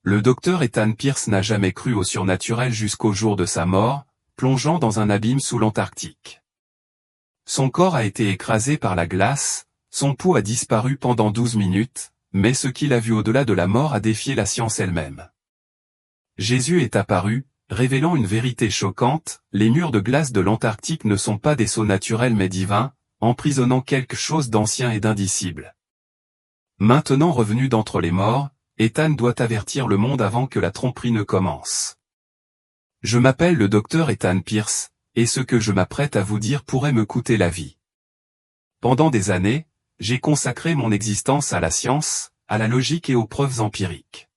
Le docteur Ethan Pierce n'a jamais cru au surnaturel jusqu'au jour de sa mort, plongeant dans un abîme sous l'Antarctique. Son corps a été écrasé par la glace, son pouls a disparu pendant 12 minutes, mais ce qu'il a vu au-delà de la mort a défié la science elle-même. Jésus est apparu, révélant une vérité choquante, les murs de glace de l'Antarctique ne sont pas des sceaux naturels mais divins, emprisonnant quelque chose d'ancien et d'indicible. Maintenant revenu d'entre les morts, Ethan doit avertir le monde avant que la tromperie ne commence. Je m'appelle le docteur Ethan Pierce, et ce que je m'apprête à vous dire pourrait me coûter la vie. Pendant des années, j'ai consacré mon existence à la science, à la logique et aux preuves empiriques.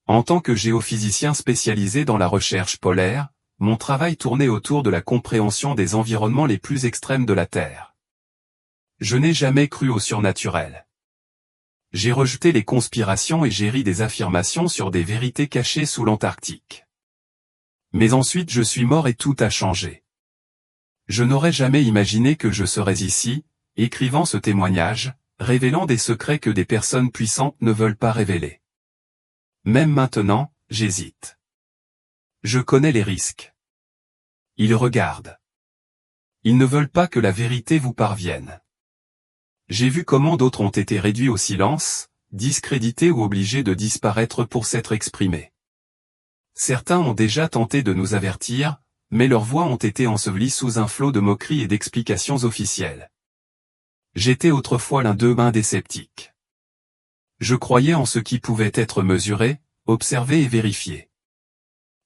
En tant que géophysicien spécialisé dans la recherche polaire, mon travail tournait autour de la compréhension des environnements les plus extrêmes de la Terre. Je n'ai jamais cru au surnaturel. J'ai rejeté les conspirations et j'ai ri des affirmations sur des vérités cachées sous l'Antarctique. Mais ensuite je suis mort et tout a changé. Je n'aurais jamais imaginé que je serais ici, écrivant ce témoignage, révélant des secrets que des personnes puissantes ne veulent pas révéler. Même maintenant, j'hésite. Je connais les risques. Ils regardent. Ils ne veulent pas que la vérité vous parvienne. J'ai vu comment d'autres ont été réduits au silence, discrédités ou obligés de disparaître pour s'être exprimés. Certains ont déjà tenté de nous avertir, mais leurs voix ont été ensevelies sous un flot de moqueries et d'explications officielles. J'étais autrefois l'un d'eux, des sceptiques. Je croyais en ce qui pouvait être mesuré, observé et vérifié.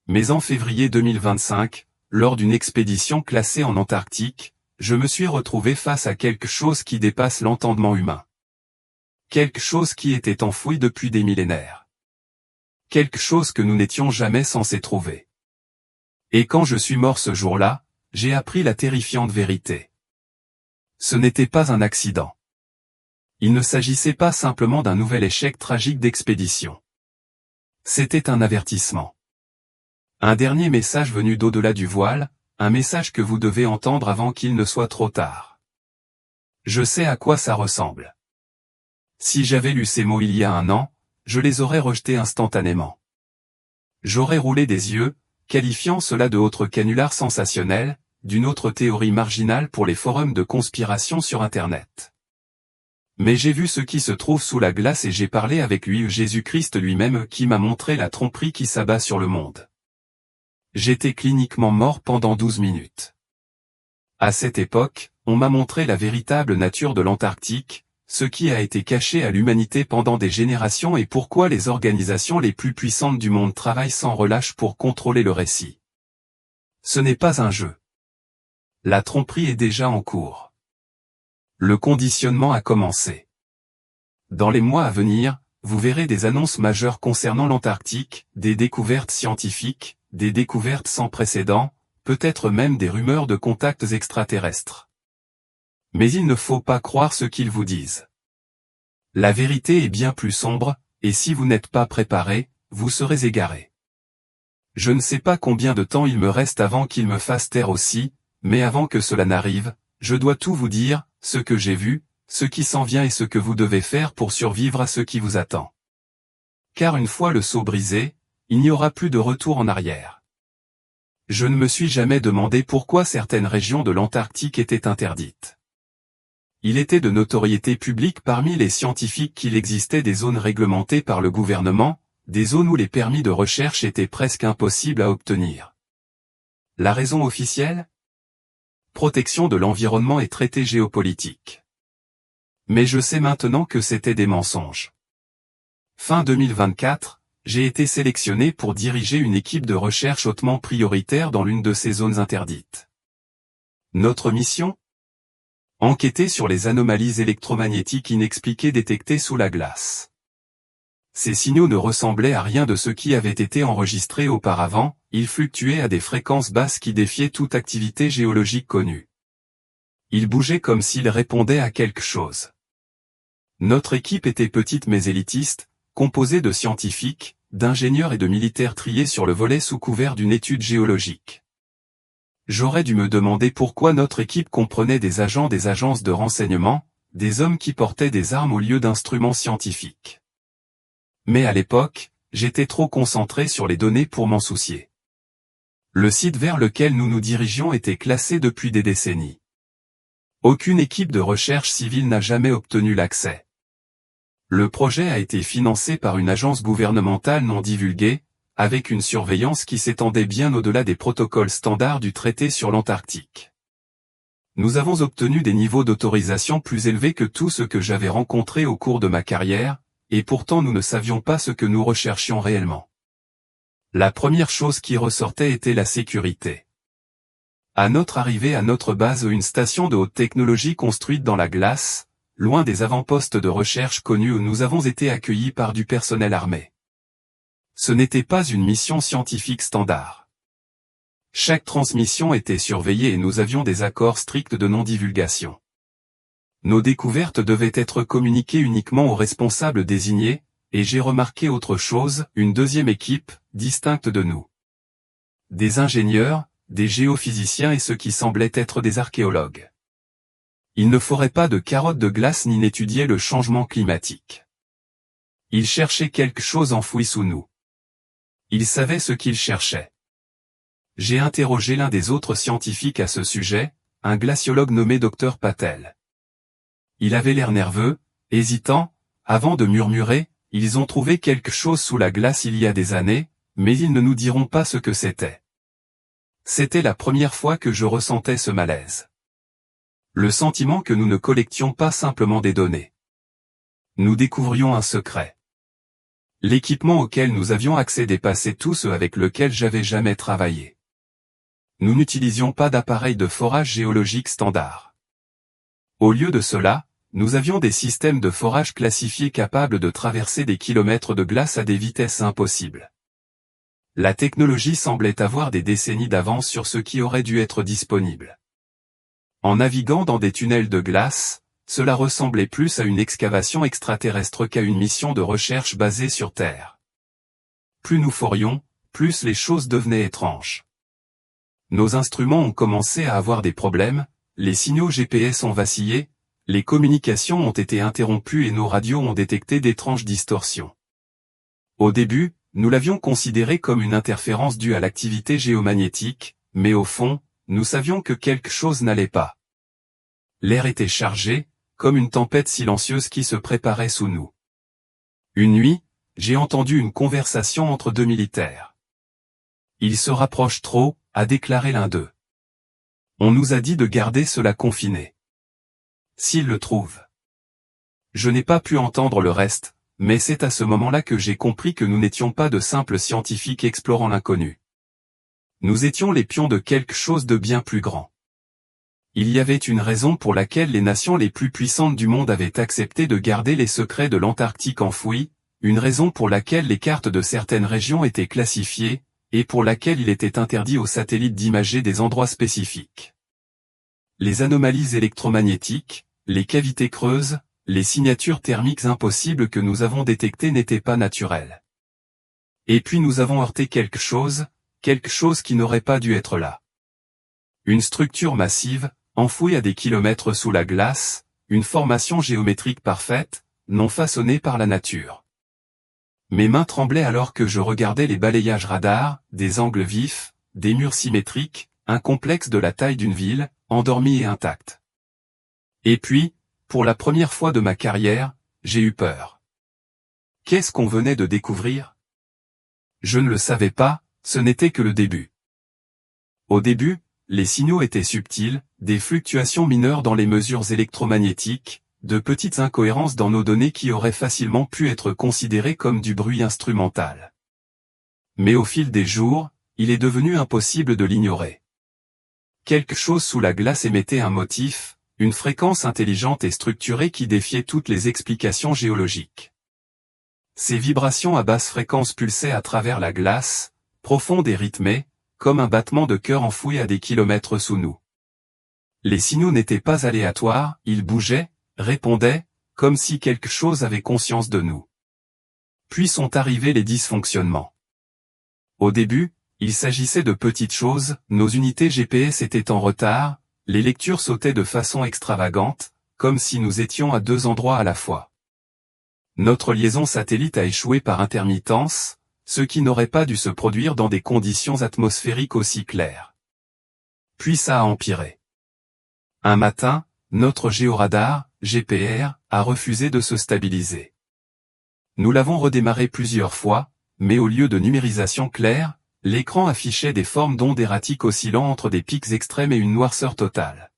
Mais en février 2025, lors d'une expédition classée en Antarctique, je me suis retrouvé face à quelque chose qui dépasse l'entendement humain. Quelque chose qui était enfoui depuis des millénaires. Quelque chose que nous n'étions jamais censés trouver. Et quand je suis mort ce jour-là, j'ai appris la terrifiante vérité. Ce n'était pas un accident. Il ne s'agissait pas simplement d'un nouvel échec tragique d'expédition. C'était un avertissement. Un dernier message venu d'au-delà du voile, un message que vous devez entendre avant qu'il ne soit trop tard. Je sais à quoi ça ressemble. Si j'avais lu ces mots il y a un an, je les aurais rejetés instantanément. J'aurais roulé des yeux, qualifiant cela de autre canular sensationnel, d'une autre théorie marginale pour les forums de conspiration sur Internet. Mais j'ai vu ce qui se trouve sous la glace et j'ai parlé avec lui, Jésus-Christ lui-même, qui m'a montré la tromperie qui s'abat sur le monde. J'étais cliniquement mort pendant 12 minutes. À cette époque, on m'a montré la véritable nature de l'Antarctique, ce qui a été caché à l'humanité pendant des générations et pourquoi les organisations les plus puissantes du monde travaillent sans relâche pour contrôler le récit. Ce n'est pas un jeu. La tromperie est déjà en cours. Le conditionnement a commencé. Dans les mois à venir, vous verrez des annonces majeures concernant l'Antarctique, des découvertes scientifiques, des découvertes sans précédent, peut-être même des rumeurs de contacts extraterrestres. Mais il ne faut pas croire ce qu'ils vous disent. La vérité est bien plus sombre, et si vous n'êtes pas préparé, vous serez égaré. Je ne sais pas combien de temps il me reste avant qu'ils me fassent taire aussi, mais avant que cela n'arrive, je dois tout vous dire, ce que j'ai vu, ce qui s'en vient et ce que vous devez faire pour survivre à ce qui vous attend. Car une fois le seau brisé, il n'y aura plus de retour en arrière. Je ne me suis jamais demandé pourquoi certaines régions de l'Antarctique étaient interdites. Il était de notoriété publique parmi les scientifiques qu'il existait des zones réglementées par le gouvernement, des zones où les permis de recherche étaient presque impossibles à obtenir. La raison officielle ? Protection de l'environnement et traité géopolitique. Mais je sais maintenant que c'était des mensonges. Fin 2024, j'ai été sélectionné pour diriger une équipe de recherche hautement prioritaire dans l'une de ces zones interdites. Notre mission ? Enquêter sur les anomalies électromagnétiques inexpliquées détectées sous la glace. Ces signaux ne ressemblaient à rien de ce qui avait été enregistré auparavant, ils fluctuaient à des fréquences basses qui défiaient toute activité géologique connue. Ils bougeaient comme s'ils répondaient à quelque chose. Notre équipe était petite mais élitiste, composée de scientifiques, d'ingénieurs et de militaires triés sur le volet sous couvert d'une étude géologique. J'aurais dû me demander pourquoi notre équipe comprenait des agents des agences de renseignement, des hommes qui portaient des armes au lieu d'instruments scientifiques. Mais à l'époque, j'étais trop concentré sur les données pour m'en soucier. Le site vers lequel nous nous dirigions était classé depuis des décennies. Aucune équipe de recherche civile n'a jamais obtenu l'accès. Le projet a été financé par une agence gouvernementale non divulguée, avec une surveillance qui s'étendait bien au-delà des protocoles standards du traité sur l'Antarctique. Nous avons obtenu des niveaux d'autorisation plus élevés que tout ce que j'avais rencontré au cours de ma carrière, et pourtant nous ne savions pas ce que nous recherchions réellement. La première chose qui ressortait était la sécurité. À notre arrivée à notre base, une station de haute technologie construite dans la glace, loin des avant-postes de recherche connus où nous avons été accueillis par du personnel armé. Ce n'était pas une mission scientifique standard. Chaque transmission était surveillée et nous avions des accords stricts de non-divulgation. Nos découvertes devaient être communiquées uniquement aux responsables désignés, et j'ai remarqué autre chose, une deuxième équipe, distincte de nous. Des ingénieurs, des géophysiciens et ceux qui semblaient être des archéologues. Ils ne foraient pas de carottes de glace ni n'étudiaient le changement climatique. Ils cherchaient quelque chose enfoui sous nous. Ils savaient ce qu'ils cherchaient. J'ai interrogé l'un des autres scientifiques à ce sujet, un glaciologue nommé Dr Patel. Il avait l'air nerveux, hésitant, avant de murmurer, « Ils ont trouvé quelque chose sous la glace il y a des années, mais ils ne nous diront pas ce que c'était. » C'était la première fois que je ressentais ce malaise. Le sentiment que nous ne collections pas simplement des données. Nous découvrions un secret. L'équipement auquel nous avions accès dépassait tout ce avec lequel j'avais jamais travaillé. Nous n'utilisions pas d'appareils de forage géologique standard. Au lieu de cela, nous avions des systèmes de forage classifiés capables de traverser des kilomètres de glace à des vitesses impossibles. La technologie semblait avoir des décennies d'avance sur ce qui aurait dû être disponible. En naviguant dans des tunnels de glace, cela ressemblait plus à une excavation extraterrestre qu'à une mission de recherche basée sur Terre. Plus nous forions, plus les choses devenaient étranges. Nos instruments ont commencé à avoir des problèmes, les signaux GPS ont vacillé, les communications ont été interrompues et nos radios ont détecté d'étranges distorsions. Au début, nous l'avions considéré comme une interférence due à l'activité géomagnétique, mais au fond, nous savions que quelque chose n'allait pas. L'air était chargé, comme une tempête silencieuse qui se préparait sous nous. Une nuit, j'ai entendu une conversation entre deux militaires. « Ils se rapprochent trop », a déclaré l'un d'eux. « On nous a dit de garder cela confiné. S'ils le trouvent. » Je n'ai pas pu entendre le reste, mais c'est à ce moment-là que j'ai compris que nous n'étions pas de simples scientifiques explorant l'inconnu. Nous étions les pions de quelque chose de bien plus grand. Il y avait une raison pour laquelle les nations les plus puissantes du monde avaient accepté de garder les secrets de l'Antarctique enfouis, une raison pour laquelle les cartes de certaines régions étaient classifiées, et pour laquelle il était interdit aux satellites d'imager des endroits spécifiques. Les anomalies électromagnétiques, les cavités creuses, les signatures thermiques impossibles que nous avons détectées n'étaient pas naturelles. Et puis nous avons heurté quelque chose qui n'aurait pas dû être là. Une structure massive, enfouie à des kilomètres sous la glace, une formation géométrique parfaite, non façonnée par la nature. Mes mains tremblaient alors que je regardais les balayages radars, des angles vifs, des murs symétriques, un complexe de la taille d'une ville, endormi et intact. Et puis, pour la première fois de ma carrière, j'ai eu peur. Qu'est-ce qu'on venait de découvrir? Je ne le savais pas, ce n'était que le début. Au début, les signaux étaient subtils, des fluctuations mineures dans les mesures électromagnétiques, de petites incohérences dans nos données qui auraient facilement pu être considérées comme du bruit instrumental. Mais au fil des jours, il est devenu impossible de l'ignorer. Quelque chose sous la glace émettait un motif, une fréquence intelligente et structurée qui défiait toutes les explications géologiques. Ces vibrations à basse fréquence pulsaient à travers la glace, profondes et rythmées, comme un battement de cœur enfoui à des kilomètres sous nous. Les signaux n'étaient pas aléatoires, ils bougeaient, répondaient, comme si quelque chose avait conscience de nous. Puis sont arrivés les dysfonctionnements. Au début, il s'agissait de petites choses, nos unités GPS étaient en retard, les lectures sautaient de façon extravagante, comme si nous étions à deux endroits à la fois. Notre liaison satellite a échoué par intermittence, ce qui n'aurait pas dû se produire dans des conditions atmosphériques aussi claires. Puis ça a empiré. Un matin, notre géoradar, GPR, a refusé de se stabiliser. Nous l'avons redémarré plusieurs fois, mais au lieu de numérisation claire, l'écran affichait des formes d'ondes erratiques oscillant entre des pics extrêmes et une noirceur totale.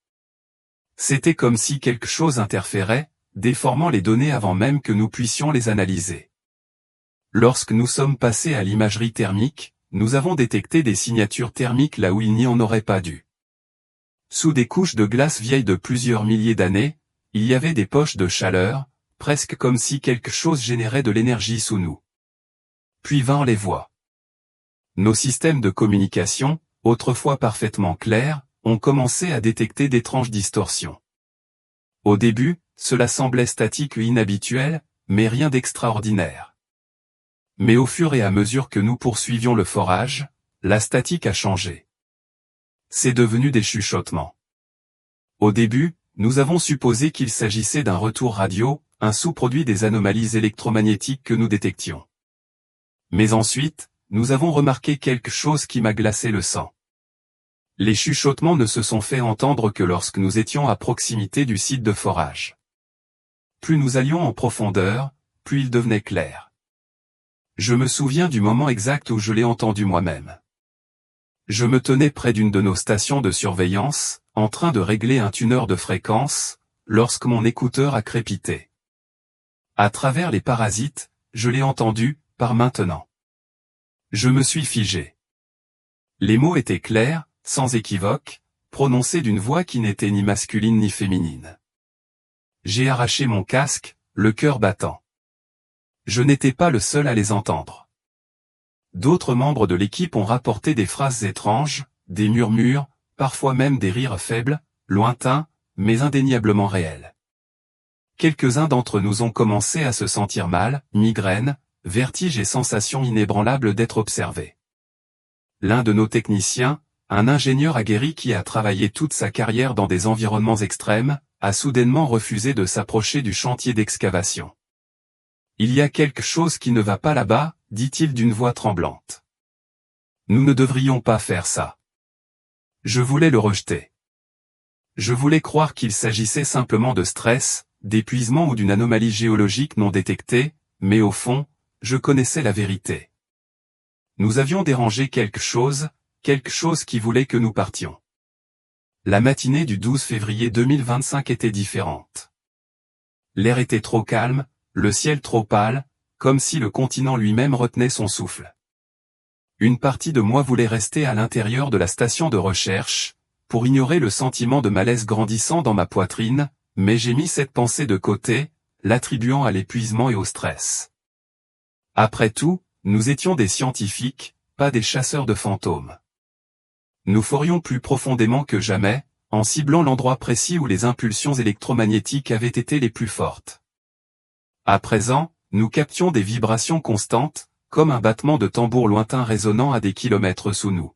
C'était comme si quelque chose interférait, déformant les données avant même que nous puissions les analyser. Lorsque nous sommes passés à l'imagerie thermique, nous avons détecté des signatures thermiques là où il n'y en aurait pas dû. Sous des couches de glace vieilles de plusieurs milliers d'années, il y avait des poches de chaleur, presque comme si quelque chose générait de l'énergie sous nous. Puis vinrent les voix. Nos systèmes de communication, autrefois parfaitement clairs, ont commencé à détecter d'étranges distorsions. Au début, cela semblait statique ou inhabituel, mais rien d'extraordinaire. Mais au fur et à mesure que nous poursuivions le forage, la statique a changé. C'est devenu des chuchotements. Au début, nous avons supposé qu'il s'agissait d'un retour radio, un sous-produit des anomalies électromagnétiques que nous détections. Mais ensuite, nous avons remarqué quelque chose qui m'a glacé le sang. Les chuchotements ne se sont fait entendre que lorsque nous étions à proximité du site de forage. Plus nous allions en profondeur, plus il devenait clair. Je me souviens du moment exact où je l'ai entendu moi-même. Je me tenais près d'une de nos stations de surveillance, en train de régler un tuneur de fréquence, lorsque mon écouteur a crépité. À travers les parasites, je l'ai entendu, par maintenant. Je me suis figé. Les mots étaient clairs, sans équivoque, prononcés d'une voix qui n'était ni masculine ni féminine. J'ai arraché mon casque, le cœur battant. Je n'étais pas le seul à les entendre. D'autres membres de l'équipe ont rapporté des phrases étranges, des murmures, parfois même des rires faibles, lointains, mais indéniablement réels. Quelques-uns d'entre nous ont commencé à se sentir mal, migraine, vertige et sensation inébranlable d'être observés. L'un de nos techniciens, un ingénieur aguerri qui a travaillé toute sa carrière dans des environnements extrêmes, a soudainement refusé de s'approcher du chantier d'excavation. Il y a quelque chose qui ne va pas là-bas, dit-il d'une voix tremblante. Nous ne devrions pas faire ça. Je voulais le rejeter. Je voulais croire qu'il s'agissait simplement de stress, d'épuisement ou d'une anomalie géologique non détectée, mais au fond, je connaissais la vérité. Nous avions dérangé quelque chose qui voulait que nous partions. La matinée du 12 février 2025 était différente. L'air était trop calme, le ciel trop pâle, comme si le continent lui-même retenait son souffle. Une partie de moi voulait rester à l'intérieur de la station de recherche, pour ignorer le sentiment de malaise grandissant dans ma poitrine, mais j'ai mis cette pensée de côté, l'attribuant à l'épuisement et au stress. Après tout, nous étions des scientifiques, pas des chasseurs de fantômes. Nous ferions plus profondément que jamais, en ciblant l'endroit précis où les impulsions électromagnétiques avaient été les plus fortes. À présent, nous captions des vibrations constantes, comme un battement de tambour lointain résonnant à des kilomètres sous nous.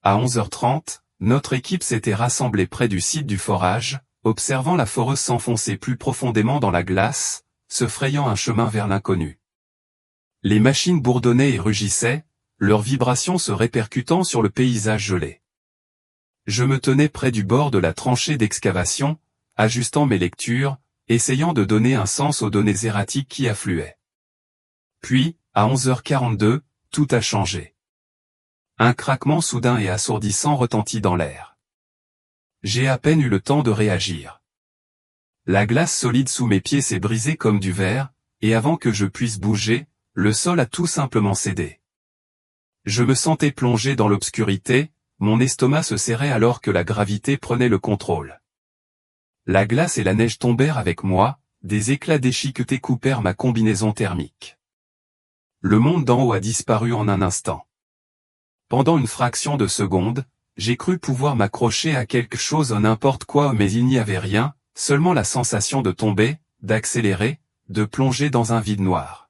À 11h30, notre équipe s'était rassemblée près du site du forage, observant la foreuse s'enfoncer plus profondément dans la glace, se frayant un chemin vers l'inconnu. Les machines bourdonnaient et rugissaient, leurs vibrations se répercutant sur le paysage gelé. Je me tenais près du bord de la tranchée d'excavation, ajustant mes lectures, essayant de donner un sens aux données erratiques qui affluaient. Puis, à 11h42, tout a changé. Un craquement soudain et assourdissant retentit dans l'air. J'ai à peine eu le temps de réagir. La glace solide sous mes pieds s'est brisée comme du verre, et avant que je puisse bouger, le sol a tout simplement cédé. Je me sentais plongé dans l'obscurité, mon estomac se serrait alors que la gravité prenait le contrôle. La glace et la neige tombèrent avec moi, des éclats d'échiqueté coupèrent ma combinaison thermique. Le monde d'en haut a disparu en un instant. Pendant une fraction de seconde, j'ai cru pouvoir m'accrocher à quelque chose ou n'importe quoi mais il n'y avait rien, seulement la sensation de tomber, d'accélérer, de plonger dans un vide noir.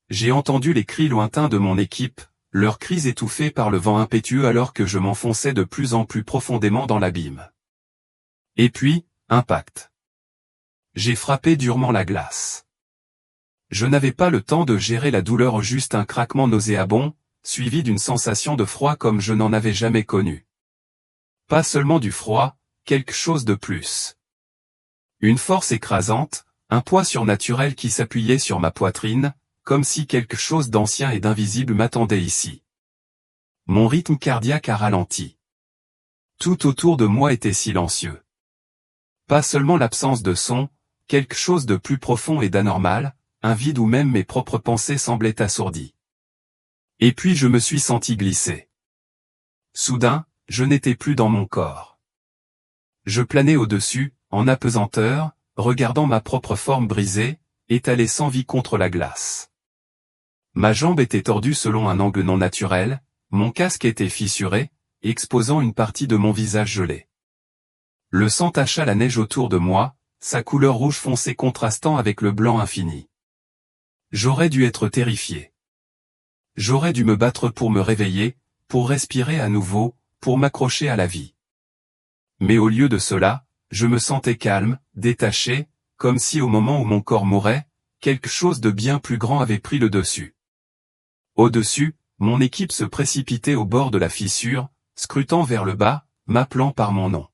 J'ai entendu les cris lointains de mon équipe, leurs cris étouffés par le vent impétueux alors que je m'enfonçais de plus en plus profondément dans l'abîme. Et puis, impact. J'ai frappé durement la glace. Je n'avais pas le temps de gérer la douleur, juste un craquement nauséabond, suivi d'une sensation de froid comme je n'en avais jamais connu. Pas seulement du froid, quelque chose de plus. Une force écrasante, un poids surnaturel qui s'appuyait sur ma poitrine, comme si quelque chose d'ancien et d'invisible m'attendait ici. Mon rythme cardiaque a ralenti. Tout autour de moi était silencieux. Pas seulement l'absence de son, quelque chose de plus profond et d'anormal, un vide où même mes propres pensées semblaient assourdies. Et puis je me suis senti glisser. Soudain, je n'étais plus dans mon corps. Je planais au-dessus, en apesanteur, regardant ma propre forme brisée, étalée sans vie contre la glace. Ma jambe était tordue selon un angle non naturel, mon casque était fissuré, exposant une partie de mon visage gelé. Le sang tacha la neige autour de moi, sa couleur rouge foncé contrastant avec le blanc infini. J'aurais dû être terrifié. J'aurais dû me battre pour me réveiller, pour respirer à nouveau, pour m'accrocher à la vie. Mais au lieu de cela, je me sentais calme, détaché, comme si au moment où mon corps mourait, quelque chose de bien plus grand avait pris le dessus. Au-dessus, mon équipe se précipitait au bord de la fissure, scrutant vers le bas, m'appelant par mon nom.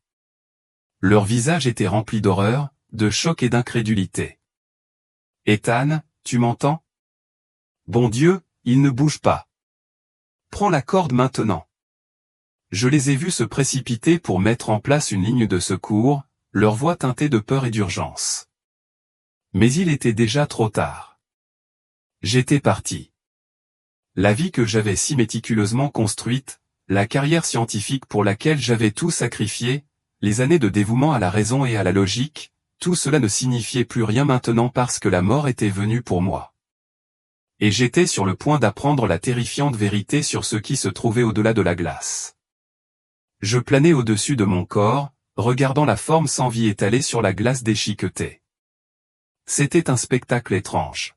Leur visage était rempli d'horreur, de choc et d'incrédulité. « Ethan, tu m'entends ? Bon Dieu, il ne bouge pas. Prends la corde maintenant. » Je les ai vus se précipiter pour mettre en place une ligne de secours, leur voix teintée de peur et d'urgence. Mais il était déjà trop tard. J'étais parti. La vie que j'avais si méticuleusement construite, la carrière scientifique pour laquelle j'avais tout sacrifié, les années de dévouement à la raison et à la logique, tout cela ne signifiait plus rien maintenant parce que la mort était venue pour moi. Et j'étais sur le point d'apprendre la terrifiante vérité sur ce qui se trouvait au-delà de la glace. Je planais au-dessus de mon corps, regardant la forme sans vie étalée sur la glace déchiquetée. C'était un spectacle étrange.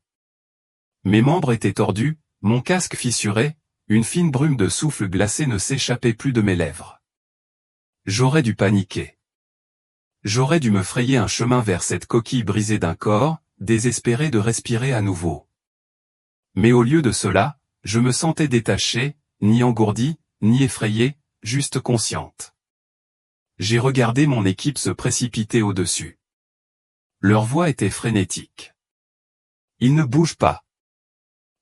Mes membres étaient tordus, mon casque fissuré, une fine brume de souffle glacé ne s'échappait plus de mes lèvres. J'aurais dû paniquer. J'aurais dû me frayer un chemin vers cette coquille brisée d'un corps, désespéré de respirer à nouveau. Mais au lieu de cela, je me sentais détaché, ni engourdi, ni effrayé, juste consciente. J'ai regardé mon équipe se précipiter au-dessus. Leur voix était frénétique. Ils ne bougent pas.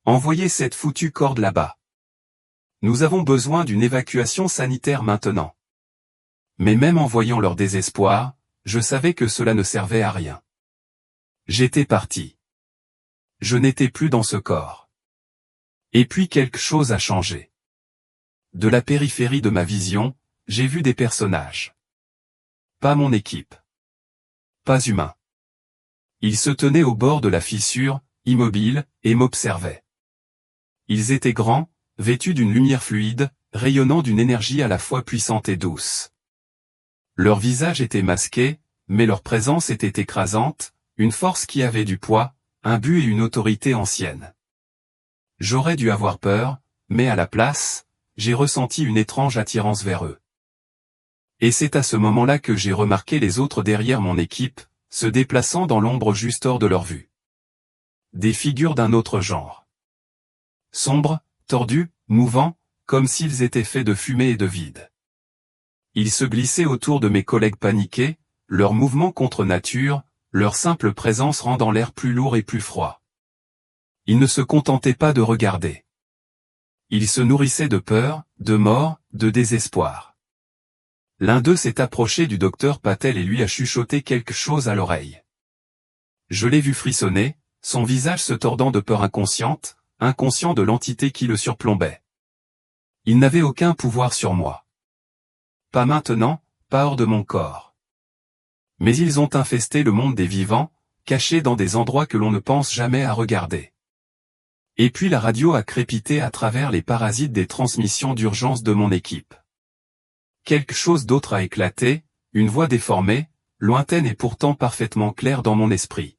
Envoyez cette foutue corde là-bas. Nous avons besoin d'une évacuation sanitaire maintenant. Mais même en voyant leur désespoir, je savais que cela ne servait à rien. J'étais parti. Je n'étais plus dans ce corps. Et puis quelque chose a changé. De la périphérie de ma vision, j'ai vu des personnages. Pas mon équipe. Pas humain. Ils se tenaient au bord de la fissure, immobiles, et m'observaient. Ils étaient grands, vêtus d'une lumière fluide, rayonnant d'une énergie à la fois puissante et douce. Leur visage était masqué, mais leur présence était écrasante, une force qui avait du poids, un but et une autorité ancienne. J'aurais dû avoir peur, mais à la place, j'ai ressenti une étrange attirance vers eux. Et c'est à ce moment-là que j'ai remarqué les autres derrière mon équipe, se déplaçant dans l'ombre juste hors de leur vue. Des figures d'un autre genre. Sombres, tordus, mouvants, comme s'ils étaient faits de fumée et de vide. Ils se glissaient autour de mes collègues paniqués, leurs mouvements contre nature, leur simple présence rendant l'air plus lourd et plus froid. Ils ne se contentaient pas de regarder. Ils se nourrissaient de peur, de mort, de désespoir. L'un d'eux s'est approché du docteur Patel et lui a chuchoté quelque chose à l'oreille. Je l'ai vu frissonner, son visage se tordant de peur inconsciente, inconscient de l'entité qui le surplombait. Il n'avait aucun pouvoir sur moi. Pas maintenant, pas hors de mon corps. Mais ils ont infesté le monde des vivants, cachés dans des endroits que l'on ne pense jamais à regarder. Et puis la radio a crépité à travers les parasites des transmissions d'urgence de mon équipe. Quelque chose d'autre a éclaté, une voix déformée, lointaine et pourtant parfaitement claire dans mon esprit.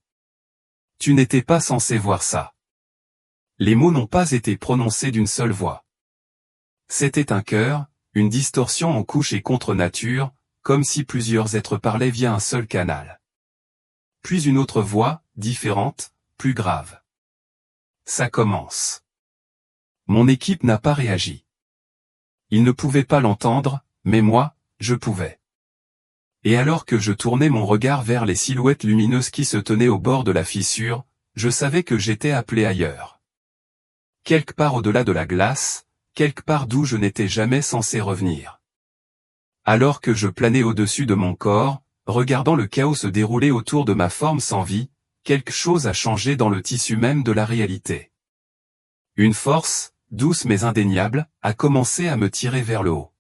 Tu n'étais pas censé voir ça. Les mots n'ont pas été prononcés d'une seule voix. C'était un chœur, une distorsion en couche et contre nature, comme si plusieurs êtres parlaient via un seul canal. Puis une autre voix, différente, plus grave. Ça commence. Mon équipe n'a pas réagi. Ils ne pouvaient pas l'entendre, mais moi, je pouvais. Et alors que je tournais mon regard vers les silhouettes lumineuses qui se tenaient au bord de la fissure, je savais que j'étais appelé ailleurs. Quelque part au-delà de la glace, quelque part d'où je n'étais jamais censé revenir. Alors que je planais au-dessus de mon corps, regardant le chaos se dérouler autour de ma forme sans vie, quelque chose a changé dans le tissu même de la réalité. Une force, douce mais indéniable, a commencé à me tirer vers le haut.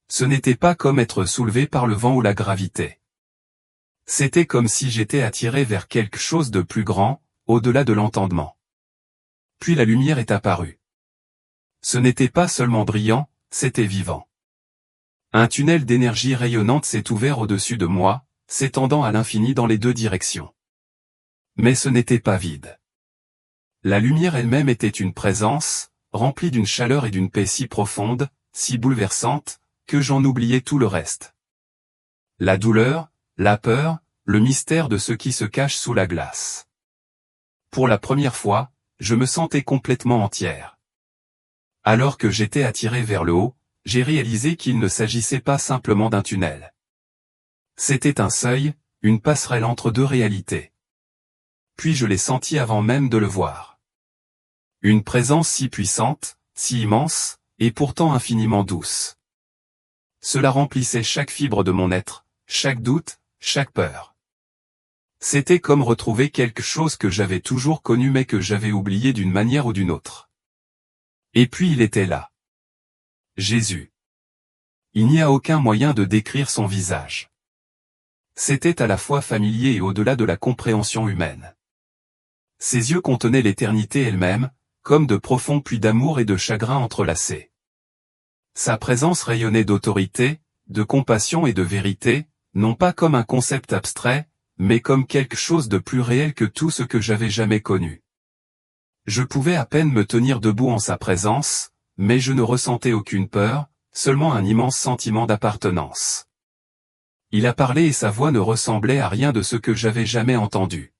Ce n'était pas comme être soulevé par le vent ou la gravité. C'était comme si j'étais attiré vers quelque chose de plus grand, au-delà de l'entendement. Puis la lumière est apparue. Ce n'était pas seulement brillant, c'était vivant. Un tunnel d'énergie rayonnante s'est ouvert au-dessus de moi, s'étendant à l'infini dans les deux directions. Mais ce n'était pas vide. La lumière elle-même était une présence, remplie d'une chaleur et d'une paix si profonde, si bouleversante, que j'en oubliais tout le reste. La douleur, la peur, le mystère de ce qui se cache sous la glace. Pour la première fois, je me sentais complètement entière. Alors que j'étais attiré vers le haut, j'ai réalisé qu'il ne s'agissait pas simplement d'un tunnel. C'était un seuil, une passerelle entre deux réalités. Puis je l'ai senti avant même de le voir. Une présence si puissante, si immense, et pourtant infiniment douce. Cela remplissait chaque fibre de mon être, chaque doute, chaque peur. C'était comme retrouver quelque chose que j'avais toujours connu mais que j'avais oublié d'une manière ou d'une autre. Et puis il était là. Jésus. Il n'y a aucun moyen de décrire son visage. C'était à la fois familier et au-delà de la compréhension humaine. Ses yeux contenaient l'éternité elle-même, comme de profonds puits d'amour et de chagrin entrelacés. Sa présence rayonnait d'autorité, de compassion et de vérité, non pas comme un concept abstrait, mais comme quelque chose de plus réel que tout ce que j'avais jamais connu. Je pouvais à peine me tenir debout en sa présence, mais je ne ressentais aucune peur, seulement un immense sentiment d'appartenance. Il a parlé et sa voix ne ressemblait à rien de ce que j'avais jamais entendu.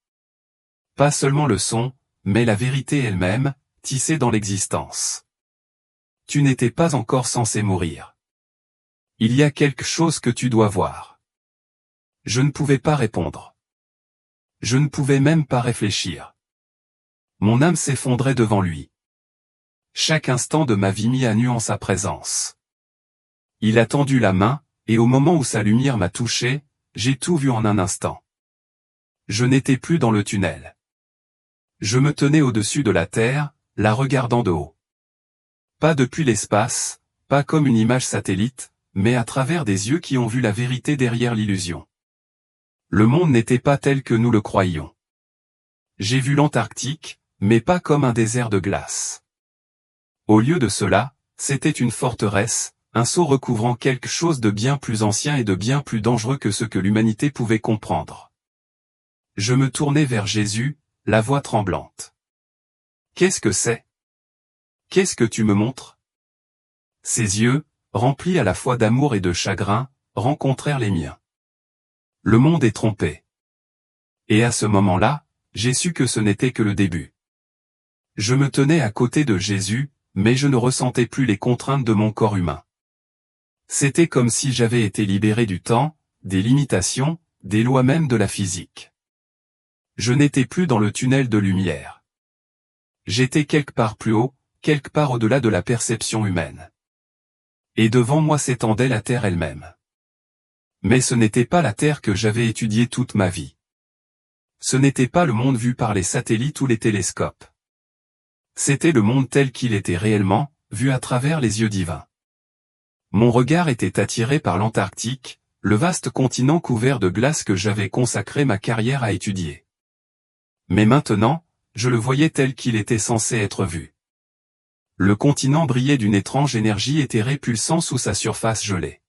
Pas seulement le son, mais la vérité elle-même, tissée dans l'existence. Tu n'étais pas encore censé mourir. Il y a quelque chose que tu dois voir. Je ne pouvais pas répondre. Je ne pouvais même pas réfléchir. Mon âme s'effondrait devant lui. Chaque instant de ma vie mis à nu en sa présence. Il a tendu la main, et au moment où sa lumière m'a touché, j'ai tout vu en un instant. Je n'étais plus dans le tunnel. Je me tenais au-dessus de la terre, la regardant de haut. Pas depuis l'espace, pas comme une image satellite, mais à travers des yeux qui ont vu la vérité derrière l'illusion. Le monde n'était pas tel que nous le croyions. J'ai vu l'Antarctique, mais pas comme un désert de glace. Au lieu de cela, c'était une forteresse, un sceau recouvrant quelque chose de bien plus ancien et de bien plus dangereux que ce que l'humanité pouvait comprendre. Je me tournai vers Jésus, la voix tremblante. Qu'est-ce que c'est? Qu'est-ce que tu me montres? Ses yeux, remplis à la fois d'amour et de chagrin, rencontrèrent les miens. Le monde est trompé. Et à ce moment-là, j'ai su que ce n'était que le début. Je me tenais à côté de Jésus, mais je ne ressentais plus les contraintes de mon corps humain. C'était comme si j'avais été libéré du temps, des limitations, des lois même de la physique. Je n'étais plus dans le tunnel de lumière. J'étais quelque part plus haut, quelque part au-delà de la perception humaine. Et devant moi s'étendait la Terre elle-même. Mais ce n'était pas la Terre que j'avais étudiée toute ma vie. Ce n'était pas le monde vu par les satellites ou les télescopes. C'était le monde tel qu'il était réellement, vu à travers les yeux divins. Mon regard était attiré par l'Antarctique, le vaste continent couvert de glace que j'avais consacré ma carrière à étudier. Mais maintenant, je le voyais tel qu'il était censé être vu. Le continent brillait d'une étrange énergie et était répulsant sous sa surface gelée.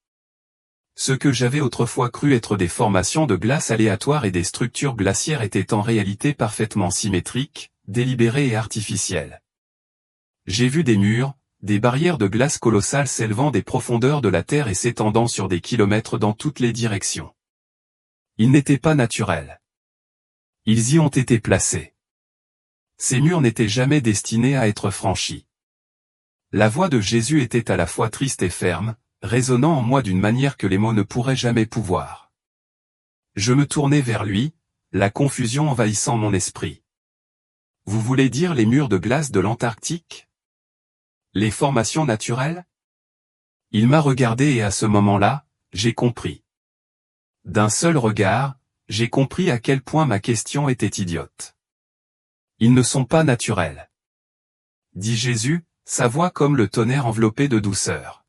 Ce que j'avais autrefois cru être des formations de glace aléatoires et des structures glaciaires étaient en réalité parfaitement symétriques, délibérées et artificielles. J'ai vu des murs, des barrières de glace colossales s'élevant des profondeurs de la Terre et s'étendant sur des kilomètres dans toutes les directions. Ils n'étaient pas naturels. Ils y ont été placés. Ces murs n'étaient jamais destinés à être franchis. La voix de Jésus était à la fois triste et ferme, résonnant en moi d'une manière que les mots ne pourraient jamais pouvoir. Je me tournai vers lui, la confusion envahissant mon esprit. Vous voulez dire les murs de glace de l'Antarctique? Les formations naturelles? Il m'a regardé et à ce moment-là, j'ai compris. D'un seul regard, j'ai compris à quel point ma question était idiote. Ils ne sont pas naturels, dit Jésus, sa voix comme le tonnerre enveloppée de douceur.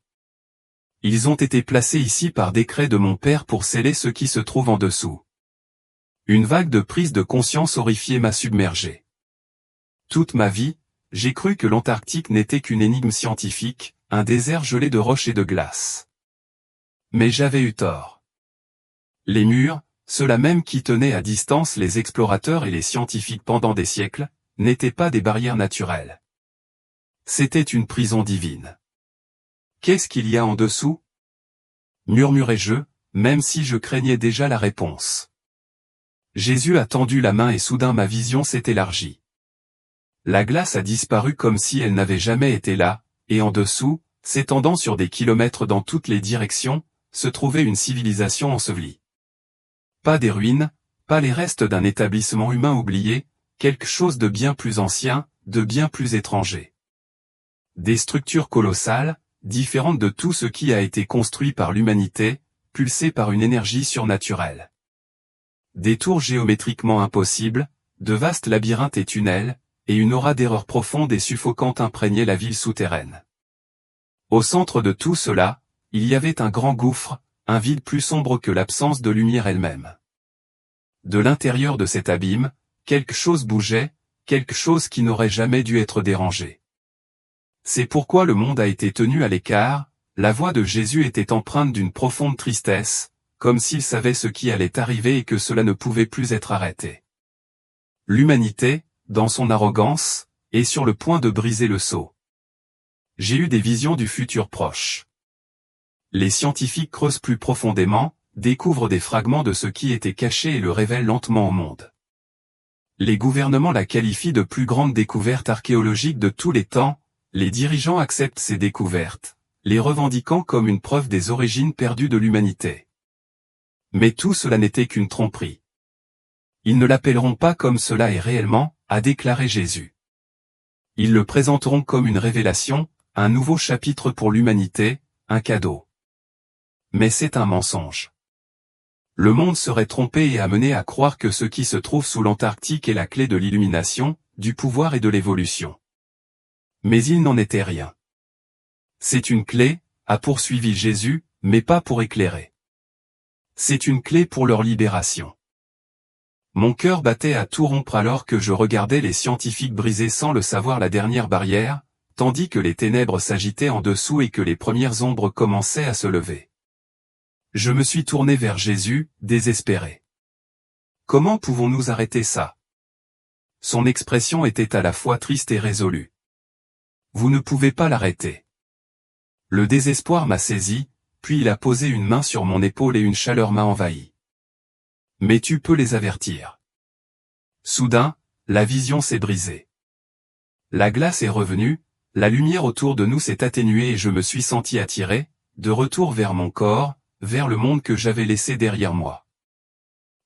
Ils ont été placés ici par décret de mon Père pour sceller ce qui se trouve en dessous. Une vague de prise de conscience horrifiée m'a submergé. Toute ma vie, j'ai cru que l'Antarctique n'était qu'une énigme scientifique, un désert gelé de roches et de glace. Mais j'avais eu tort. Les murs, ceux-là même qui tenaient à distance les explorateurs et les scientifiques pendant des siècles, n'étaient pas des barrières naturelles. C'était une prison divine. Qu'est-ce qu'il y a en dessous? Murmurai-je, même si je craignais déjà la réponse. Jésus a tendu la main et soudain ma vision s'est élargie. La glace a disparu comme si elle n'avait jamais été là, et en dessous, s'étendant sur des kilomètres dans toutes les directions, se trouvait une civilisation ensevelie. Pas des ruines, pas les restes d'un établissement humain oublié, quelque chose de bien plus ancien, de bien plus étranger. Des structures colossales, différentes de tout ce qui a été construit par l'humanité, pulsées par une énergie surnaturelle. Des tours géométriquement impossibles, de vastes labyrinthes et tunnels, et une aura d'erreur profonde et suffocante imprégnait la ville souterraine. Au centre de tout cela, il y avait un grand gouffre, un vide plus sombre que l'absence de lumière elle-même. De l'intérieur de cet abîme, quelque chose bougeait, quelque chose qui n'aurait jamais dû être dérangé. C'est pourquoi le monde a été tenu à l'écart, la voix de Jésus était empreinte d'une profonde tristesse, comme s'il savait ce qui allait arriver et que cela ne pouvait plus être arrêté. L'humanité, dans son arrogance, est sur le point de briser le sceau. J'ai eu des visions du futur proche. Les scientifiques creusent plus profondément, découvrent des fragments de ce qui était caché et le révèlent lentement au monde. Les gouvernements la qualifient de plus grande découverte archéologique de tous les temps, les dirigeants acceptent ces découvertes, les revendiquant comme une preuve des origines perdues de l'humanité. Mais tout cela n'était qu'une tromperie. Ils ne l'appelleront pas comme cela est réellement, a déclaré Jésus. Ils le présenteront comme une révélation, un nouveau chapitre pour l'humanité, un cadeau. Mais c'est un mensonge. Le monde serait trompé et amené à croire que ce qui se trouve sous l'Antarctique est la clé de l'illumination, du pouvoir et de l'évolution. Mais il n'en était rien. C'est une clé, a poursuivi Jésus, mais pas pour éclairer. C'est une clé pour leur libération. Mon cœur battait à tout rompre alors que je regardais les scientifiques briser sans le savoir la dernière barrière, tandis que les ténèbres s'agitaient en dessous et que les premières ombres commençaient à se lever. Je me suis tourné vers Jésus, désespéré. Comment pouvons-nous arrêter ça? Son expression était à la fois triste et résolue. Vous ne pouvez pas l'arrêter. Le désespoir m'a saisi, puis il a posé une main sur mon épaule et une chaleur m'a envahi. Mais tu peux les avertir. Soudain, la vision s'est brisée. La glace est revenue, la lumière autour de nous s'est atténuée et je me suis senti attiré, de retour vers mon corps, vers le monde que j'avais laissé derrière moi.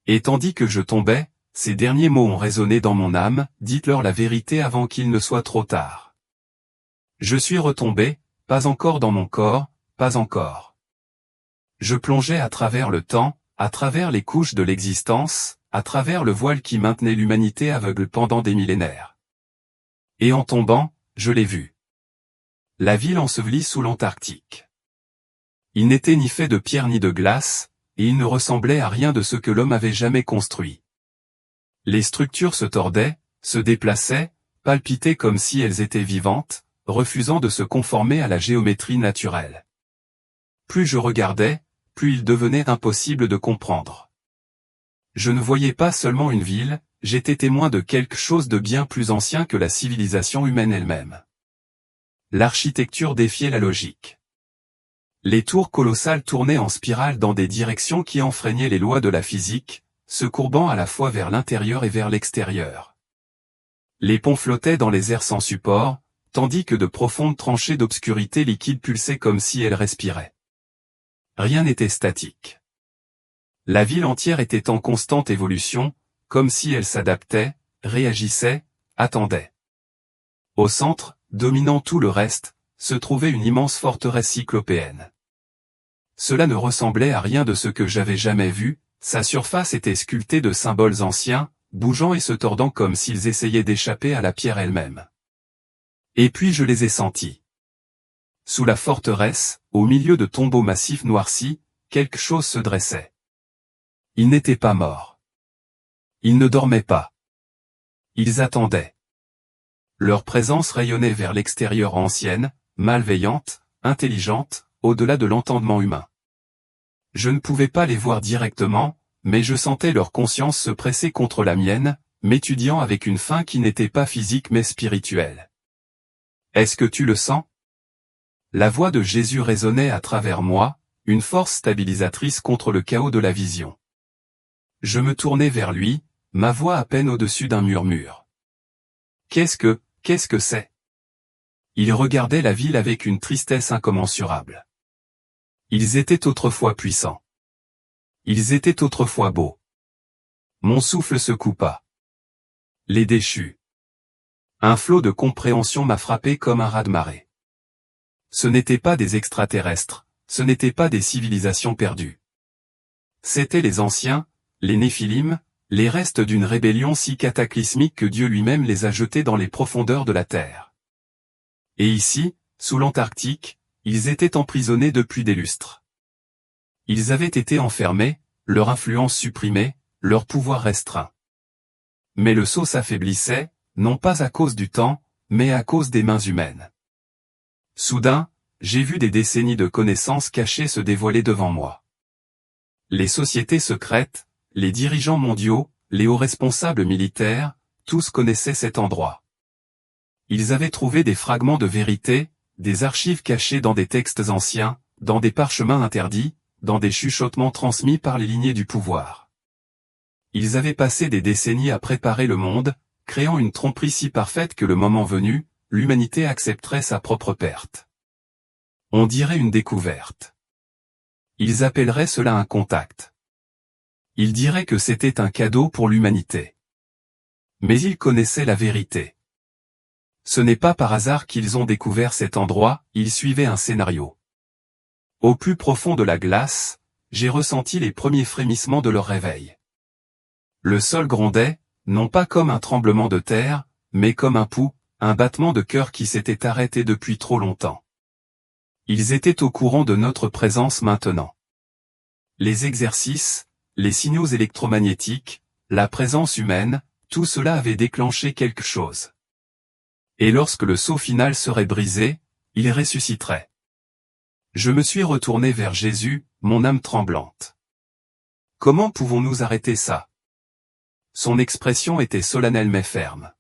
Et tandis que je tombais, ces derniers mots ont résonné dans mon âme, dites-leur la vérité avant qu'il ne soit trop tard. Je suis retombé, pas encore dans mon corps, pas encore. Je plongeais à travers le temps, à travers les couches de l'existence, à travers le voile qui maintenait l'humanité aveugle pendant des millénaires. Et en tombant, je l'ai vu. La ville ensevelie sous l'Antarctique. Il n'était ni fait de pierre ni de glace, et il ne ressemblait à rien de ce que l'homme avait jamais construit. Les structures se tordaient, se déplaçaient, palpitaient comme si elles étaient vivantes, refusant de se conformer à la géométrie naturelle. Plus je regardais, plus il devenait impossible de comprendre. Je ne voyais pas seulement une ville, j'étais témoin de quelque chose de bien plus ancien que la civilisation humaine elle-même. L'architecture défiait la logique. Les tours colossales tournaient en spirale dans des directions qui enfreignaient les lois de la physique, se courbant à la fois vers l'intérieur et vers l'extérieur. Les ponts flottaient dans les airs sans support, tandis que de profondes tranchées d'obscurité liquide pulsaient comme si elles respiraient. Rien n'était statique. La ville entière était en constante évolution, comme si elle s'adaptait, réagissait, attendait. Au centre, dominant tout le reste, se trouvait une immense forteresse cyclopéenne. Cela ne ressemblait à rien de ce que j'avais jamais vu, sa surface était sculptée de symboles anciens, bougeant et se tordant comme s'ils essayaient d'échapper à la pierre elle-même. Et puis je les ai sentis. Sous la forteresse, au milieu de tombeaux massifs noircis, quelque chose se dressait. Ils n'étaient pas morts. Ils ne dormaient pas. Ils attendaient. Leur présence rayonnait vers l'extérieur ancienne, malveillante, intelligente, au-delà de l'entendement humain. Je ne pouvais pas les voir directement, mais je sentais leur conscience se presser contre la mienne, m'étudiant avec une faim qui n'était pas physique mais spirituelle. Est-ce que tu le sens? La voix de Jésus résonnait à travers moi, une force stabilisatrice contre le chaos de la vision. Je me tournai vers lui, ma voix à peine au-dessus d'un murmure. Qu'est-ce que c'est? Il regardait la ville avec une tristesse incommensurable. Ils étaient autrefois puissants. Ils étaient autrefois beaux. Mon souffle se coupa. Les déchus. Un flot de compréhension m'a frappé comme un raz-de-marée. Ce n'étaient pas des extraterrestres, ce n'étaient pas des civilisations perdues. C'étaient les anciens, les Néphilim, les restes d'une rébellion si cataclysmique que Dieu lui-même les a jetés dans les profondeurs de la terre. Et ici, sous l'Antarctique, ils étaient emprisonnés depuis des lustres. Ils avaient été enfermés, leur influence supprimée, leur pouvoir restreint. Mais le sceau s'affaiblissait, non pas à cause du temps, mais à cause des mains humaines. Soudain, j'ai vu des décennies de connaissances cachées se dévoiler devant moi. Les sociétés secrètes, les dirigeants mondiaux, les hauts responsables militaires, tous connaissaient cet endroit. Ils avaient trouvé des fragments de vérité, des archives cachées dans des textes anciens, dans des parchemins interdits, dans des chuchotements transmis par les lignées du pouvoir. Ils avaient passé des décennies à préparer le monde, créant une tromperie si parfaite que le moment venu, l'humanité accepterait sa propre perte. On dirait une découverte. Ils appelleraient cela un contact. Ils diraient que c'était un cadeau pour l'humanité. Mais ils connaissaient la vérité. Ce n'est pas par hasard qu'ils ont découvert cet endroit, ils suivaient un scénario. Au plus profond de la glace, j'ai ressenti les premiers frémissements de leur réveil. Le sol grondait, non pas comme un tremblement de terre, mais comme un pouls, un battement de cœur qui s'était arrêté depuis trop longtemps. Ils étaient au courant de notre présence maintenant. Les exercices, les signaux électromagnétiques, la présence humaine, tout cela avait déclenché quelque chose. Et lorsque le sceau final serait brisé, il ressusciterait. Je me suis retourné vers Jésus, mon âme tremblante. Comment pouvons-nous arrêter ça? Son expression était solennelle mais ferme.